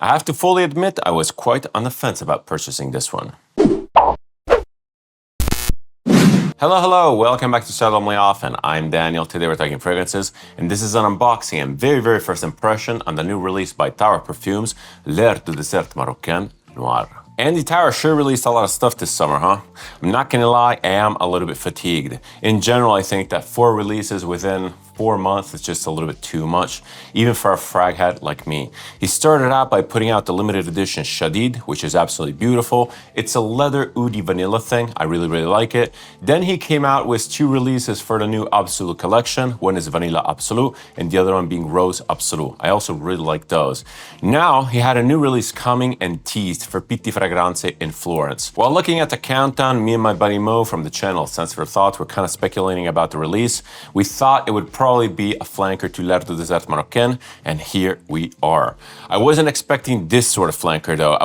I have to fully admit I was quite on the fence about purchasing this one. Hello, welcome back to Style Only Often. I'm Daniel, today we're talking fragrances, and this is an unboxing and very first impression on the new release by Tower Perfumes, L'air du Désert Marocain Noir. Andy Tower sure released a lot of stuff this summer, huh? I'm not gonna lie, I am a little bit fatigued. In general, I think that 4 releases within 4 months is just a little bit too much, even for a frag head like me. He started out by putting out the limited edition Shadid, which is absolutely beautiful. It's a leather oudi vanilla thing, I really like it. Then he came out with 2 releases for the new Absolute collection. One is Vanilla Absolute, and the other one being Rose Absolute. I also really like those. Now, he had a new release coming and teased for Pitti Fragranze in Florence. While looking at the countdown, me and my buddy Mo from the channel Sense for Thoughts were kind of speculating about the release. We thought it would probably be a flanker to L'air du Désert Marocain, and here we are. I wasn't expecting this sort of flanker though.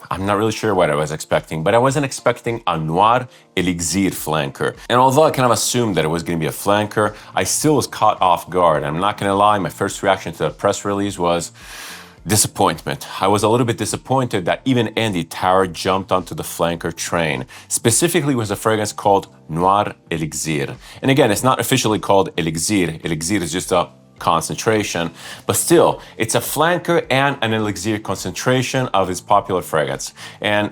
I'm not really sure what I was expecting, but I wasn't expecting a Noir Elixir flanker. And although I kind of assumed that it was going to be a flanker, I still was caught off guard. I'm not going to lie, my first reaction to the press release was disappointment. I was a little bit disappointed that even Andy Tower jumped onto the flanker train. Specifically with a fragrance called Noir Elixir. And again, it's not officially called Elixir. Elixir is just a concentration, but still, it's a flanker and an elixir concentration of his popular fragrance. And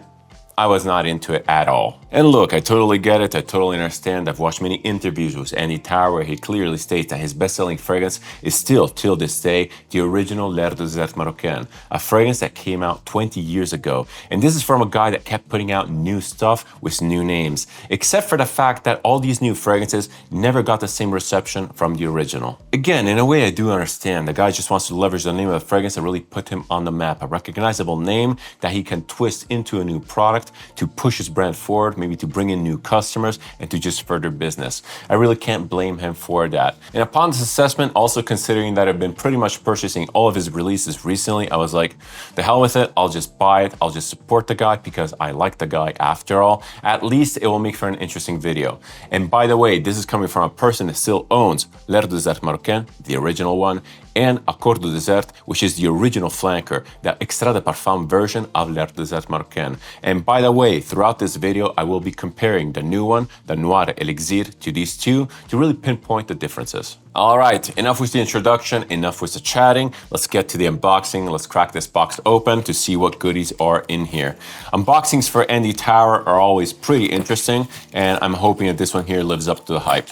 I was not into it at all. And look, I totally get it, I totally understand. I've watched many interviews with Andy Tower where he clearly states that his best-selling fragrance is still, till this day, the original L'air du Désert Marocain, a fragrance that came out 20 years ago. And this is from a guy that kept putting out new stuff with new names, except for the fact that all these new fragrances never got the same reception from the original. Again, in a way I do understand. The guy just wants to leverage the name of the fragrance that really put him on the map, a recognizable name that he can twist into a new product to push his brand forward, maybe to bring in new customers and to just further business. I really can't blame him for that. And upon this assessment, also considering that I've been pretty much purchasing all of his releases recently, I was like, the hell with it, I'll just buy it, I'll just support the guy because I like the guy after all. At least it will make for an interesting video. And by the way, this is coming from a person that still owns L'air du Désert Marocain, the original one, and Accord du Désert, which is the original flanker, the Extrait de Parfum version of L'air du Désert Marocain. And by the way, throughout this video, I will be comparing the new one, the Noir Elixir, to these two to really pinpoint the differences. All right, enough with the introduction, enough with the chatting. Let's get to the unboxing. Let's crack this box open to see what goodies are in here. Unboxings for Andy Tower are always pretty interesting, and I'm hoping that this one here lives up to the hype.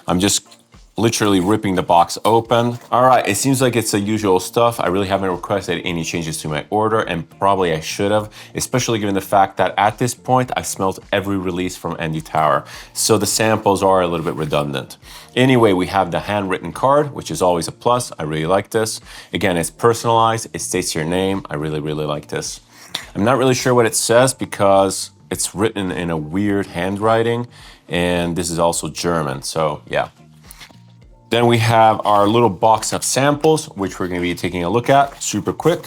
I'm just literally ripping the box open. All right, it seems like it's the usual stuff. I really haven't requested any changes to my order, and probably I should have, especially given the fact that at this point, I smelled every release from Andy Tower. So the samples are a little bit redundant. Anyway, we have the handwritten card, which is always a plus. I really like this. Again, it's personalized. It states your name. I really like this. I'm not really sure what it says because it's written in a weird handwriting, and this is also German, so yeah. Then we have our little box of samples, which we're going to be taking a look at super quick.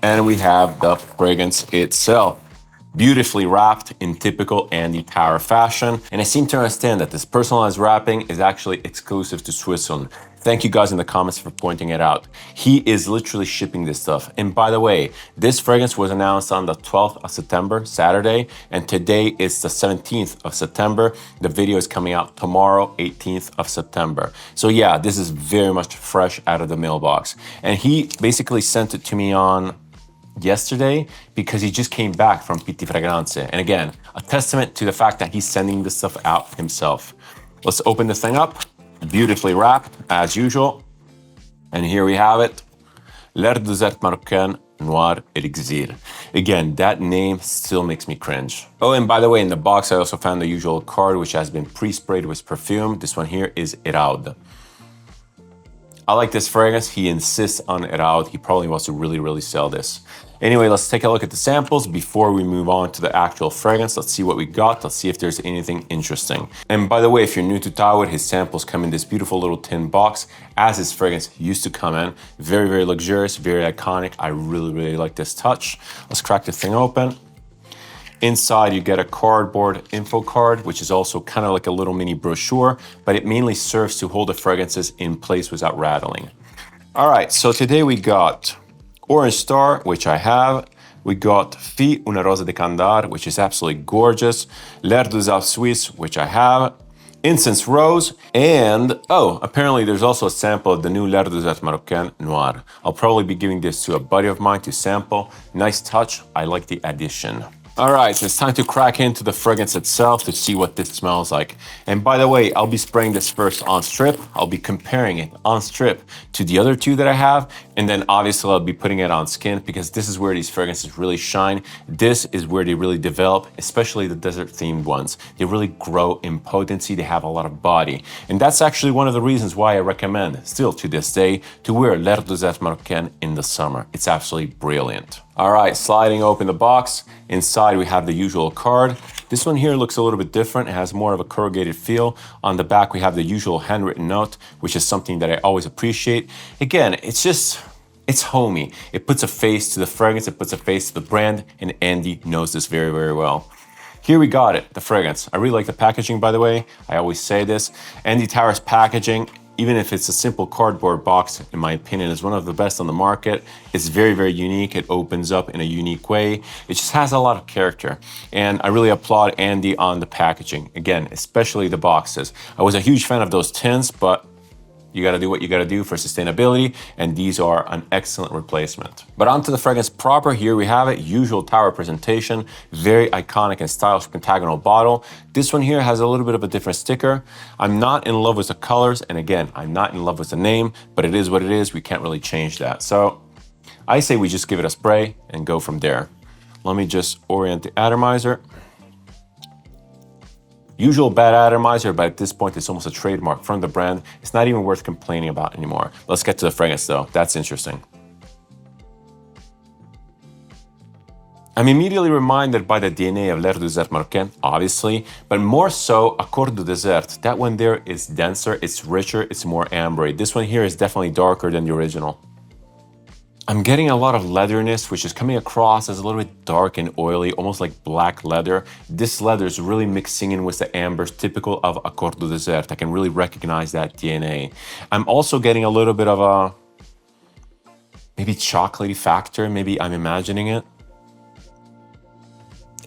And we have the fragrance itself, beautifully wrapped in typical Andy Tower fashion. And I seem to understand that this personalized wrapping is actually exclusive to Switzerland. Thank you guys in the comments for pointing it out. He is literally shipping this stuff. And by the way, this fragrance was announced on the 12th of September, Saturday, and today is the 17th of September. The video is coming out tomorrow, 18th of September. So yeah, this is very much fresh out of the mailbox. And he basically sent it to me on yesterday because he just came back from Pitti Fragranze. And again, a testament to the fact that he's sending this stuff out himself. Let's open this thing up. Beautifully wrapped, as usual. And here we have it. L'air du Désert Marocain Noir Elixir. Again, that name still makes me cringe. Oh, and by the way, in the box, I also found the usual card, which has been pre-sprayed with perfume. This one here is Eraud. I like this fragrance. He insists on Eraud. He probably wants to really sell this. Anyway, let's take a look at the samples before we move on to the actual fragrance. Let's see what we got. Let's see if there's anything interesting. And by the way, if you're new to Tower, his samples come in this beautiful little tin box, as his fragrance used to come in. Very luxurious, very iconic. I really like this touch. Let's crack the thing open. Inside, you get a cardboard info card, which is also kind of like a little mini brochure, but it mainly serves to hold the fragrances in place without rattling. All right, so today we got Orange Star, which I have. We got Fi Una Rosa de Candar, which is absolutely gorgeous. L'air des Alpes Suisse, which I have. Incense Rose, and apparently there's also a sample of the new Désert Marocain Noir. I'll probably be giving this to a buddy of mine to sample. Nice touch, I like the addition. All right, so it's time to crack into the fragrance itself to see what this smells like. And by the way, I'll be spraying this first on strip. I'll be comparing it on strip to the other two that I have. And then obviously I'll be putting it on skin because this is where these fragrances really shine. This is where they really develop, especially the desert themed ones. They really grow in potency. They have a lot of body. And that's actually one of the reasons why I recommend, still to this day, to wear L'air Désert Marocain in the summer. It's absolutely brilliant. All right, sliding open the box. Inside we have the usual card. This one here looks a little bit different. It has more of a corrugated feel. On the back we have the usual handwritten note, which is something that I always appreciate. Again, it's homey. It puts a face to the fragrance, it puts a face to the brand, and Andy knows this very, very well. Here we got it, the fragrance. I really like the packaging, by the way. I always say this. Andy Towers packaging, even if it's a simple cardboard box, in my opinion, is one of the best on the market. It's very, very unique. It opens up in a unique way. It just has a lot of character. And I really applaud Andy on the packaging. Again, especially the boxes. I was a huge fan of those tins, but you gotta do what you gotta do for sustainability, and these are an excellent replacement. But onto the fragrance proper, here we have it, usual Tower presentation, very iconic and stylish pentagonal bottle. This one here has a little bit of a different sticker. I'm not in love with the colors, and again, I'm not in love with the name, but it is what it is, we can't really change that. So I say we just give it a spray and go from there. Let me just orient the atomizer. Usual bad atomizer, but at this point it's almost a trademark from the brand. It's not even worth complaining about anymore. Let's get to the fragrance though, that's interesting. I'm immediately reminded by the DNA of L'air Désert Marocain, obviously, but more so Accord du Désert. That one there is denser, it's richer, it's more ambery. This one here is definitely darker than the original. I'm getting a lot of leatheriness, which is coming across as a little bit dark and oily, almost like black leather. This leather is really mixing in with the ambers typical of Accord du Désert. I can really recognize that DNA. I'm also getting a little bit of a maybe chocolatey factor, maybe I'm imagining it.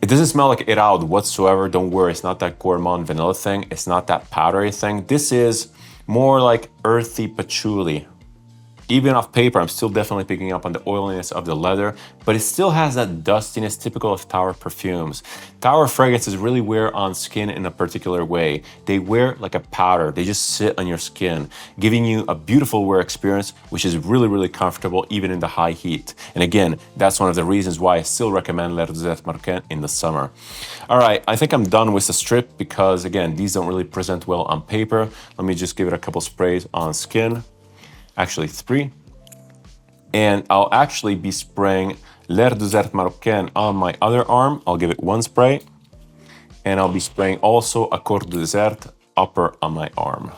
It doesn't smell like Iraud whatsoever, don't worry, it's not that gourmand vanilla thing, it's not that powdery thing. This is more like earthy patchouli. Even off paper, I'm still definitely picking up on the oiliness of the leather, but it still has that dustiness typical of Tower perfumes. Tower fragrances really wear on skin in a particular way. They wear like a powder. They just sit on your skin, giving you a beautiful wear experience, which is really, really comfortable even in the high heat. And again, that's one of the reasons why I still recommend L'air Désert Marocain in the summer. All right, I think I'm done with the strip because again, these don't really present well on paper. Let me just give it a couple sprays on skin. Actually 3. And I'll actually be spraying L'air Désert Marocain on my other arm. I'll give it 1 spray. And I'll be spraying also Accord du Désert upper on my arm.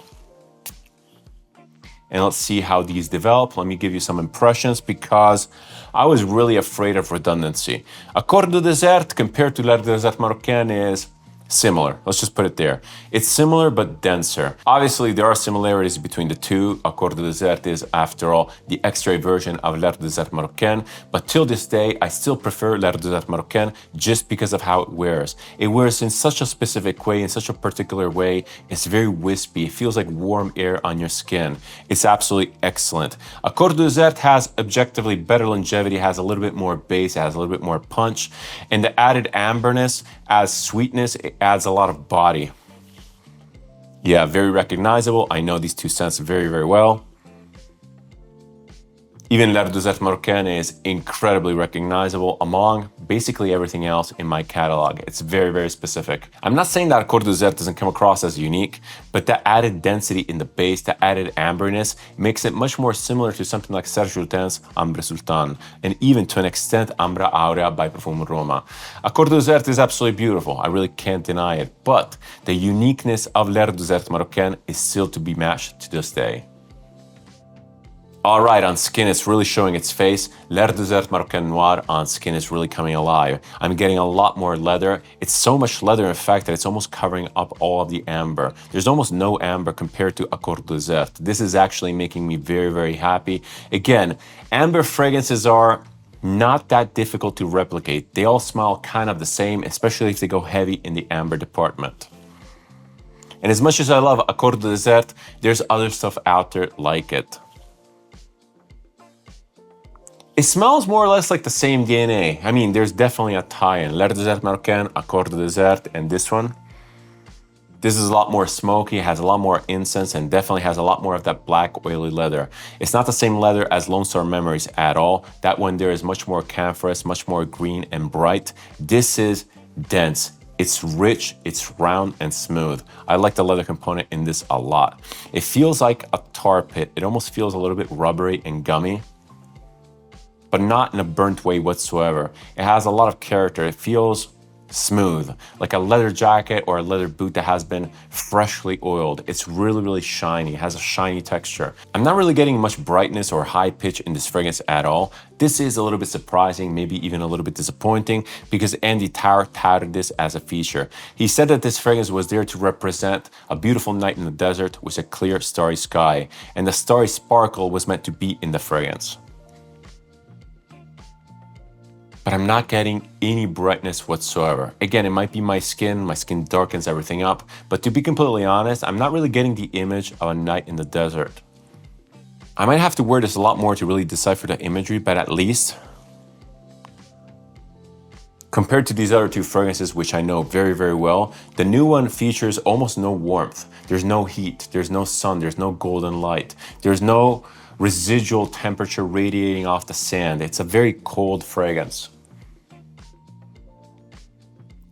And let's see how these develop. Let me give you some impressions because I was really afraid of redundancy. Accord du Désert compared to L'air Désert Marocain is similar. Let's just put it there. It's similar but denser. Obviously, there are similarities between the two. Accord du Désert is, after all, the extrait version of L'air Désert Marocain. But till this day, I still prefer L'air Désert Marocain just because of how it wears. It wears in such a specific way, in such a particular way. It's very wispy. It feels like warm air on your skin. It's absolutely excellent. Accord du Désert has objectively better longevity, has a little bit more base, it has a little bit more punch. And the added amberness adds sweetness, it adds a lot of body. Yeah, very recognizable. I know these two scents very, very well. Even L'air Désert Marocain is incredibly recognizable among basically everything else in my catalog. It's very, very specific. I'm not saying that Accord du Désert doesn't come across as unique, but the added density in the base, the added amberness, makes it much more similar to something like Serge Lutens Ambre Sultan, and even to an extent Ambra Aurea by Parfum Roma. Accord du Désert is absolutely beautiful. I really can't deny it, but the uniqueness of L'air Désert Marocain is still to be matched to this day. All right, on skin, it's really showing its face. Désert Marocain Noir on skin is really coming alive. I'm getting a lot more leather. It's so much leather, in fact, that it's almost covering up all of the amber. There's almost no amber compared to Accord Désert. This is actually making me very, very happy. Again, amber fragrances are not that difficult to replicate. They all smell kind of the same, especially if they go heavy in the amber department. And as much as I love Accord Désert, there's other stuff out there like it. It smells more or less like the same DNA. I mean, there's definitely a tie-in. Désert Marocain, Accord Désert, and this one. This is a lot more smoky, has a lot more incense, and definitely has a lot more of that black, oily leather. It's not the same leather as Lone Star Memories at all. That one there is much more camphorous, much more green and bright. This is dense. It's rich, it's round and smooth. I like the leather component in this a lot. It feels like a tar pit. It almost feels a little bit rubbery and gummy, but not in a burnt way whatsoever. It has a lot of character. It feels smooth, like a leather jacket or a leather boot that has been freshly oiled. It's really, really shiny. It has a shiny texture. I'm not really getting much brightness or high pitch in this fragrance at all. This is a little bit surprising, maybe even a little bit disappointing, because Andy Tower touted this as a feature. He said that this fragrance was there to represent a beautiful night in the desert with a clear, starry sky, and the starry sparkle was meant to be in the fragrance. But I'm not getting any brightness whatsoever. Again, it might be my skin darkens everything up, but to be completely honest, I'm not really getting the image of a night in the desert. I might have to wear this a lot more to really decipher the imagery, but at least, compared to these other two fragrances, which I know very, very well, the new one features almost no warmth. There's no heat, there's no sun, there's no golden light, there's no residual temperature radiating off the sand. It's a very cold fragrance.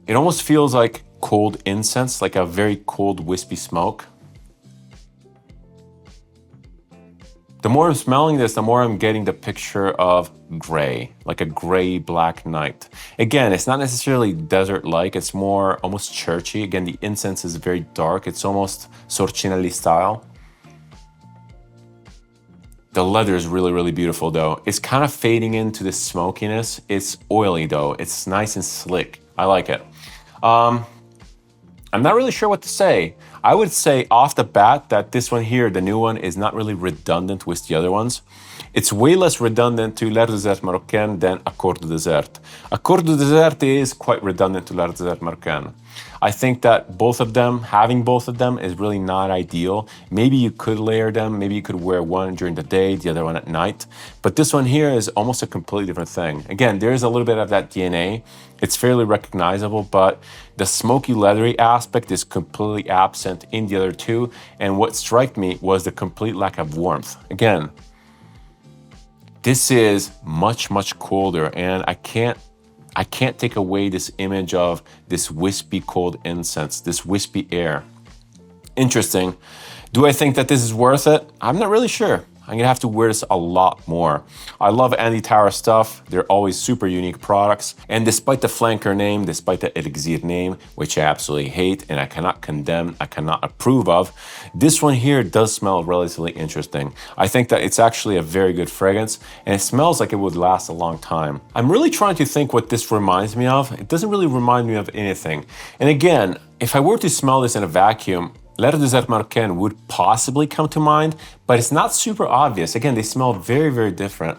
It almost feels like cold incense, like a very cold wispy smoke. The more I'm smelling this, the more I'm getting the picture of gray, like a gray black night. Again, it's not necessarily desert-like, it's more almost churchy. Again, the incense is very dark, it's almost Sorcinelli style. The leather is really, really beautiful though. It's kind of fading into the smokiness. It's oily though, it's nice and slick. I like it. I'm not really sure what to say. I would say off the bat that this one here, the new one, is not really redundant with the other ones. It's way less redundant to Désert Marocain than Accord Désert. Accord Désert is quite redundant to Désert Marocain. I think that both of them, having both of them is really not ideal. Maybe you could layer them, maybe you could wear one during the day, the other one at night. But this one here is almost a completely different thing. Again, there is a little bit of that DNA. It's fairly recognizable, but the smoky leathery aspect is completely absent in the other two. And what struck me was the complete lack of warmth. Again, this is much, much colder, and I can't take away this image of this wispy cold incense, this wispy air. Interesting. Do I think that this is worth it? I'm not really sure. I'm gonna have to wear this a lot more. I love Andy Tower stuff. They're always super unique products. And despite the flanker name, despite the Elixir name, which I absolutely hate and I cannot condemn, I cannot approve of, this one here does smell relatively interesting. I think that it's actually a very good fragrance and it smells like it would last a long time. I'm really trying to think what this reminds me of. It doesn't really remind me of anything. And again, if I were to smell this in a vacuum, Désert Marocain would possibly come to mind, but it's not super obvious. Again, they smell very, very different.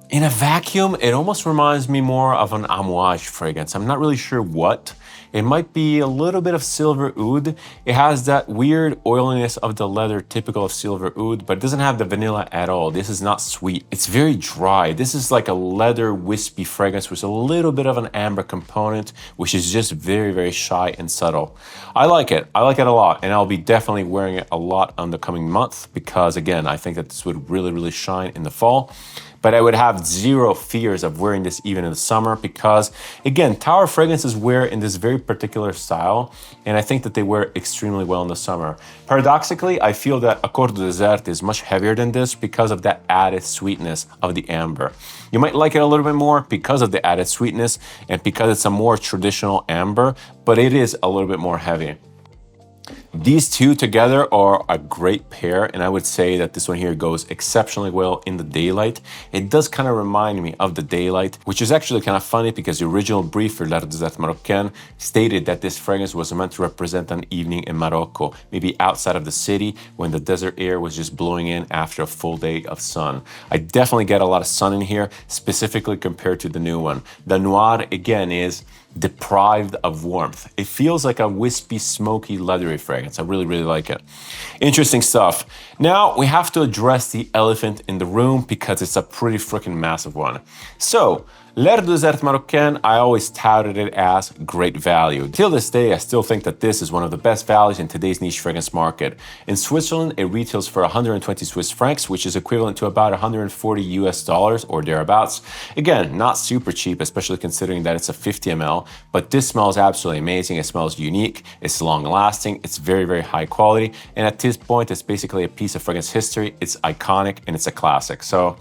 In a vacuum, it almost reminds me more of an amouage fragrance. I'm not really sure what. It might be a little bit of silver oud. It has that weird oiliness of the leather typical of silver oud, but it doesn't have the vanilla at all. This is not sweet. It's very dry. This is like a leather wispy fragrance with a little bit of an amber component, which is just very, very shy and subtle. I like it. I like it a lot, and I'll be definitely wearing it a lot on the coming month because, again, I think that this would really, really shine in the fall. But I would have zero fears of wearing this even in the summer because, again, Tower fragrances wear in this very particular style, and I think that they wear extremely well in the summer. Paradoxically, I feel that Accord Désert is much heavier than this because of that added sweetness of the amber. You might like it a little bit more because of the added sweetness and because it's a more traditional amber, but it is a little bit more heavy. These two together are a great pair, and I would say that this one here goes exceptionally well in the daylight. It does kind of remind me of the daylight, which is actually kind of funny because the original brief for La Désert Marocain stated that this fragrance was meant to represent an evening in Morocco, maybe outside of the city when the desert air was just blowing in after a full day of sun. I definitely get a lot of sun in here, specifically compared to the new one. The Noir, again, is deprived of warmth. It feels like a wispy, smoky, leathery fragrance. I really, really like it. Interesting stuff. Now we have to address the elephant in the room because it's a pretty freaking massive one. So, L'air Désert Marocain, I always touted it as great value. Till this day, I still think that this is one of the best values in today's niche fragrance market. In Switzerland, it retails for 120 Swiss francs, which is equivalent to about 140 US dollars or thereabouts. Again, not super cheap, especially considering that it's a 50 ml, but this smells absolutely amazing. It smells unique, it's long lasting, it's very, very high quality, and at this point, it's basically a piece of fragrance history. It's iconic and it's a classic. So,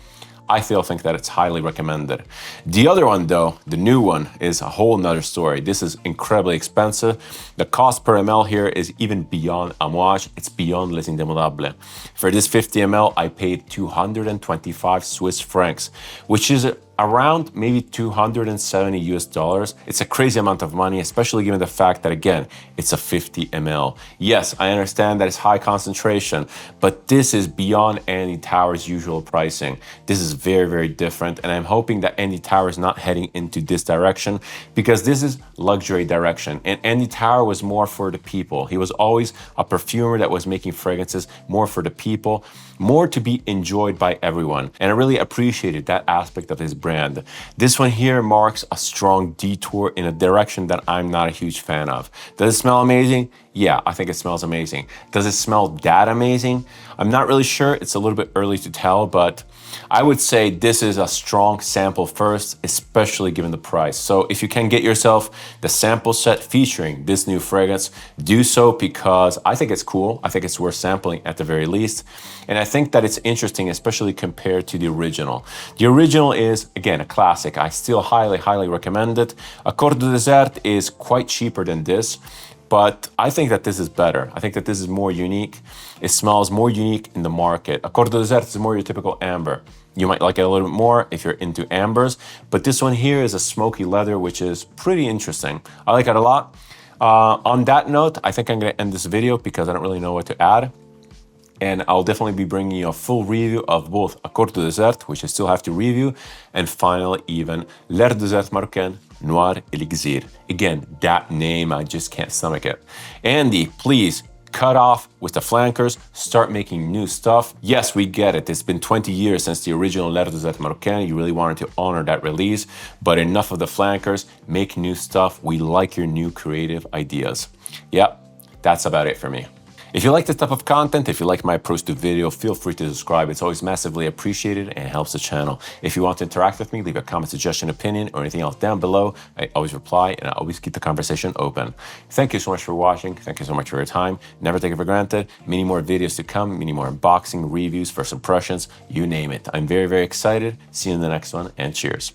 I still think that it's highly recommended. The other one though, the new one, is a whole nother story. This is incredibly expensive. The cost per ml here is even beyond Amouage. It's beyond Les Indemodables. For this 50 ml, I paid 225 Swiss francs, which is around maybe 270 US dollars. It's a crazy amount of money, especially given the fact that, again, it's a 50 ml. Yes, I understand that it's high concentration, but this is beyond Andy Tauer's usual pricing. This is very, very different, and I'm hoping that Andy Tauer is not heading into this direction because this is luxury direction, and Andy Tauer was more for the people. He was always a perfumer that was making fragrances more for the people, more to be enjoyed by everyone, and I really appreciated that aspect of his brand. This one here marks a strong detour in a direction that I'm not a huge fan of. Does it smell amazing? Yeah, I think it smells amazing. Does it smell that amazing? I'm not really sure. It's a little bit early to tell, but I would say this is a strong sample first, especially given the price. So if you can get yourself the sample set featuring this new fragrance, do so because I think it's cool. I think it's worth sampling at the very least. And I think that it's interesting, especially compared to the original. The original is, again, a classic. I still highly, highly recommend it. Accord du Désert is quite cheaper than this, but I think that this is better. I think that this is more unique. It smells more unique in the market. Accord du Désert is more your typical amber. You might like it a little bit more if you're into ambers, but this one here is a smoky leather, which is pretty interesting. I like it a lot. On that note, I think I'm gonna end this video because I don't really know what to add. And I'll definitely be bringing you a full review of both Accord du Désert, which I still have to review, and finally even L'air Désert Marocain Noir Elixir. Again, that name, I just can't stomach it. Andy, please cut off with the flankers, start making new stuff. Yes, we get it. It's been 20 years since the original L'air Désert Marocain. You really wanted to honor that release, but enough of the flankers. Make new stuff. We like your new creative ideas. Yep, that's about it for me. If you like this type of content, if you like my approach to video, feel free to subscribe. It's always massively appreciated and helps the channel. If you want to interact with me, leave a comment, suggestion, opinion, or anything else down below. I always reply and I always keep the conversation open. Thank you so much for watching. Thank you so much for your time. Never take it for granted. Many more videos to come, many more unboxing, reviews, first impressions, you name it. I'm very, very excited. See you in the next one, and cheers.